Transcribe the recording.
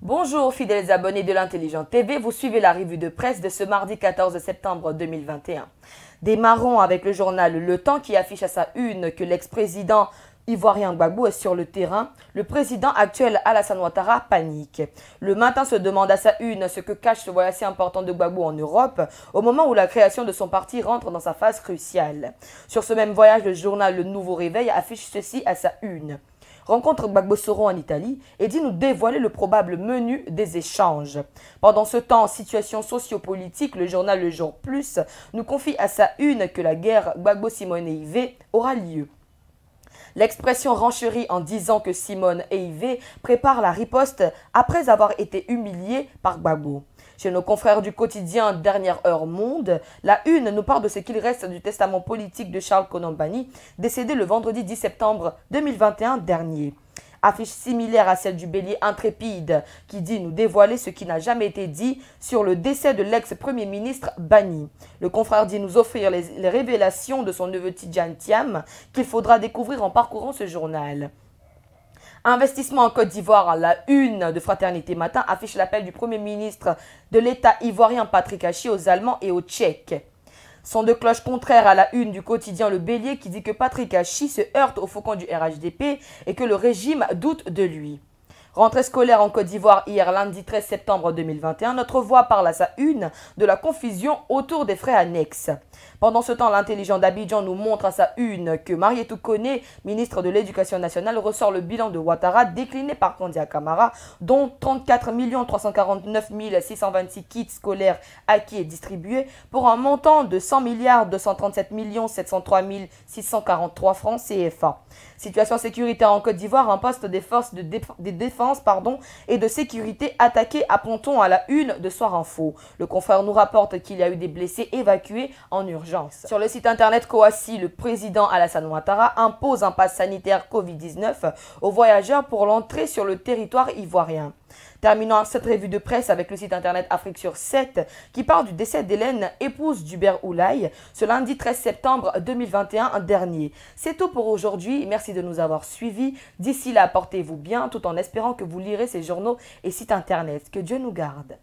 Bonjour fidèles abonnés de l'Intelligent TV, vous suivez la revue de presse de ce mardi 14 septembre 2021. Démarrons avec le journal Le Temps qui affiche à sa une que l'ex-président ivoirien Gbagbo est sur le terrain. Le président actuel Alassane Ouattara panique. Le Matin se demande à sa une ce que cache ce voyage si important de Gbagbo en Europe au moment où la création de son parti rentre dans sa phase cruciale. Sur ce même voyage, le journal Le Nouveau Réveil affiche ceci à sa une. Rencontre Gbagbo Soro en Italie et dit nous dévoiler le probable menu des échanges. Pendant ce temps, en situation sociopolitique, le journal Le Jour Plus nous confie à sa une que la guerre Gbagbo-Simone Veil aura lieu. L'expression renchérit en disant que Simone Veil prépare la riposte après avoir été humiliée par Gbagbo. Chez nos confrères du quotidien Dernière Heure Monde, la une nous parle de ce qu'il reste du testament politique de Charles Konan Banny, décédé le vendredi 10 septembre 2021 dernier. Affiche similaire à celle du Bélier intrépide qui dit nous dévoiler ce qui n'a jamais été dit sur le décès de l'ex-premier ministre Banny. Le confrère dit nous offrir les révélations de son neveu Tidjane Thiam qu'il faudra découvrir en parcourant ce journal. Investissement en Côte d'Ivoire, la une de Fraternité Matin affiche l'appel du Premier ministre de l'État ivoirien Patrick Hachi aux Allemands et aux Tchèques. Son de cloche contraire à la une du quotidien Le Bélier qui dit que Patrick Hachi se heurte au faucon du RHDP et que le régime doute de lui. Rentrée scolaire en Côte d'Ivoire hier lundi 13 septembre 2021, notre voix parle à sa une de la confusion autour des frais annexes. Pendant ce temps, l'intelligent d'Abidjan nous montre à sa une que Marietou Koné, ministre de l'Éducation nationale, ressort le bilan de Ouattara décliné par Kandia Camara, dont 34 349 626 kits scolaires acquis et distribués pour un montant de 100 237 703 643 francs CFA. Situation sécuritaire en Côte d'Ivoire, un poste des forces de défense et de sécurité attaqué à Ponton à la une de Soir Info. Le confrère nous rapporte qu'il y a eu des blessés évacués en urgence. Sur le site internet Kouassi, le président Alassane Ouattara impose un pass sanitaire Covid-19 aux voyageurs pour l'entrée sur le territoire ivoirien. Terminons cette revue de presse avec le site internet Afrique sur 7 qui parle du décès d'Hélène, épouse d'Hubert Oulaye, ce lundi 13 septembre 2021 dernier. C'est tout pour aujourd'hui. Merci de nous avoir suivis. D'ici là, portez-vous bien tout en espérant que vous lirez ces journaux et sites internet. Que Dieu nous garde.